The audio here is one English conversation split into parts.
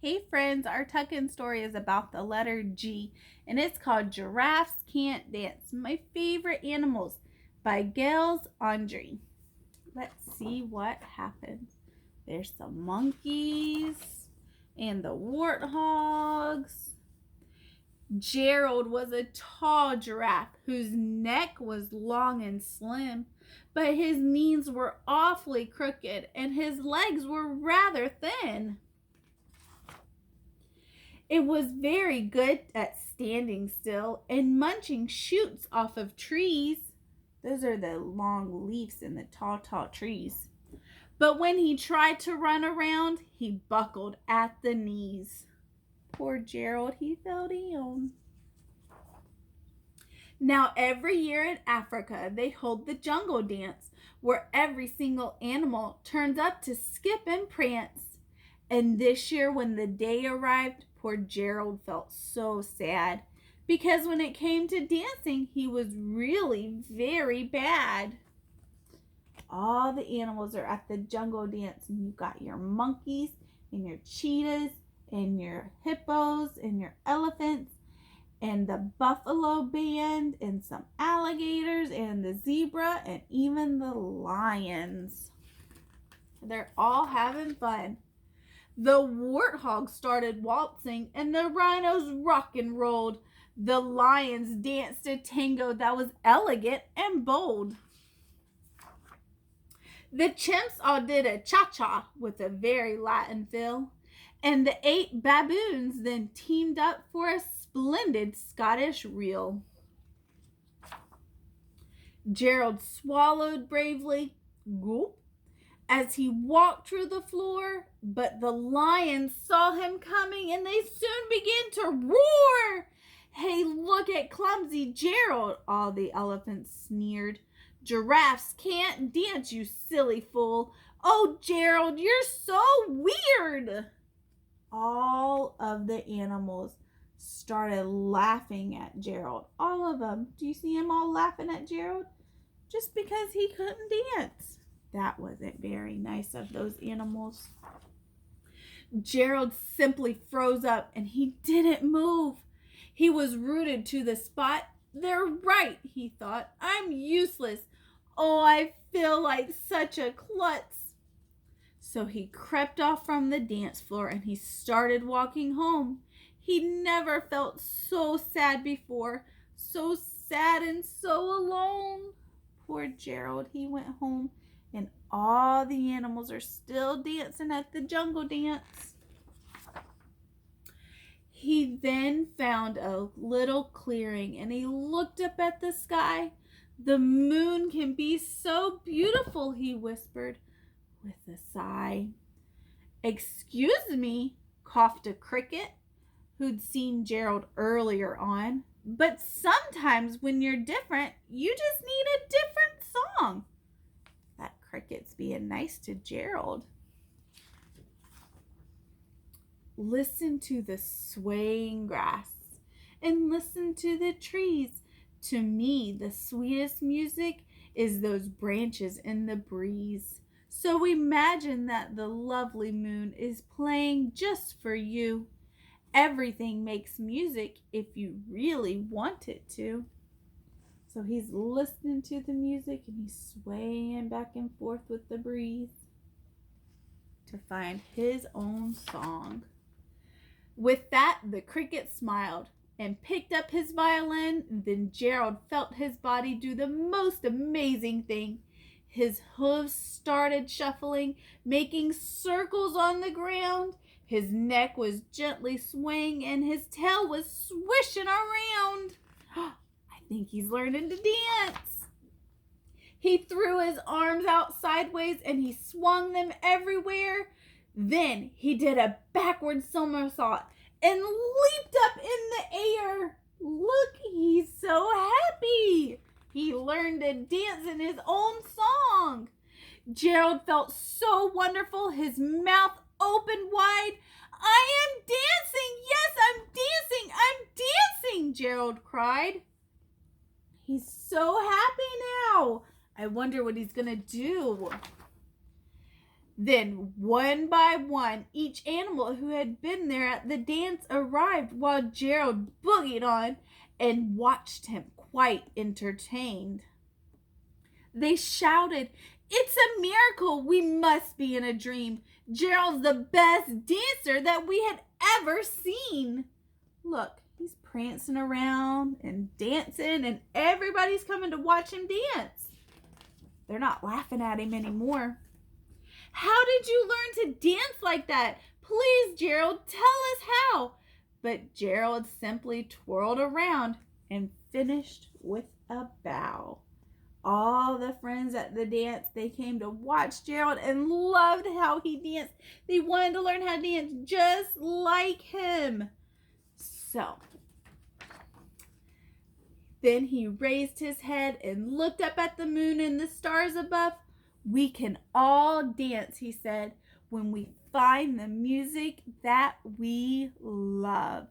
Hey friends, our tuck-in story is about the letter G, and it's called Giraffes Can't Dance, My Favorite Animals by Gilles Andreae. Let's see what happens. There's the monkeys and the warthogs. Gerald was a tall giraffe whose neck was long and slim, but his knees were awfully crooked and his legs were rather thin. It was very good at standing still and munching shoots off of trees. Those are the long leaves in the tall, tall trees. But when he tried to run around, he buckled at the knees. Poor Gerald, he fell down. Now, every year in Africa, they hold the jungle dance, where every single animal turns up to skip and prance. And this year, when the day arrived, poor Gerald felt so sad, because when it came to dancing, he was really very bad. All the animals are at the jungle dance, and you've got your monkeys and your cheetahs and your hippos and your elephants and the buffalo band and some alligators and the zebra and even the lions. They're all having fun. The warthogs started waltzing and the rhinos rock and rolled. The lions danced a tango that was elegant and bold. The chimps all did a cha-cha with a very Latin feel, and the 8 baboons then teamed up for a splendid Scottish reel. Gerald swallowed bravely, gulp, as he walked through the floor, but the lions saw him coming and they soon began to roar. Hey, look at clumsy Gerald, all the elephants sneered. Giraffes can't dance, you silly fool. Oh, Gerald, you're so weird. All of the animals started laughing at Gerald. All of them. Do you see them all laughing at Gerald? Just because he couldn't dance. That wasn't very nice of those animals. Gerald simply froze up and he didn't move. He was rooted to the spot. They're right, he thought. I'm useless. Oh, I feel like such a klutz. So he crept off from the dance floor and he started walking home. He never felt so sad before. So sad and so alone. Poor Gerald, he went home and all the animals are still dancing at the jungle dance. He then found a little clearing and he looked up at the sky. The moon can be so beautiful, he whispered with a sigh. Excuse me, coughed a cricket who'd seen Gerald earlier on. But sometimes when you're different, you just need a different song. That cricket's being nice to Gerald. Listen to the swaying grass and listen to the trees. To me, the sweetest music is those branches in the breeze. So imagine that the lovely moon is playing just for you. Everything makes music if you really want it to. So he's listening to the music and he's swaying back and forth with the breeze to find his own song. With that, the cricket smiled and picked up his violin. Then Gerald felt his body do the most amazing thing. His hooves started shuffling, making circles on the ground. His neck was gently swaying and his tail was swishing around. I think he's learning to dance. He threw his arms out sideways and he swung them everywhere. Then he did a backward somersault and leaped up in the air. Look, he's so happy. He learned to dance in his own song. Gerald felt so wonderful, his mouth opened wide. I am dancing. Yes, I'm dancing. I'm dancing, Gerald cried. He's so happy now. I wonder what he's going to do. Then, one by one, each animal who had been there at the dance arrived while Gerald boogied on and watched him quite entertained. They shouted, "It's a miracle! We must be in a dream! Gerald's the best dancer that we had ever seen! Look, he's prancing around and dancing, and everybody's coming to watch him dance." They're not laughing at him anymore. "How did you learn to dance like that? Please, Gerald, tell us how." But Gerald simply twirled around and finished with a bow. All the friends at the dance, they came to watch Gerald and loved how he danced. They wanted to learn how to dance just like him. So then he raised his head and looked up at the moon and the stars above. "We can all dance," he said, "when we find the music that we love."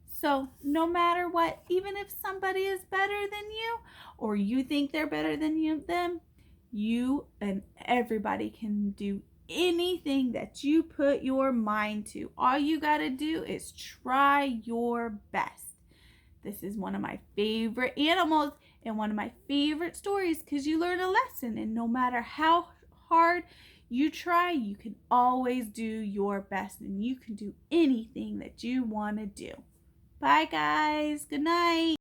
So no matter what, even if somebody is better than you or you think they're better than them, you and everybody can do anything that you put your mind to. All you got to do is try your best. This is one of my favorite animals and one of my favorite stories because you learn a lesson, and no matter how hard you try, you can always do your best, and you can do anything that you want to do. Bye, guys. Good night.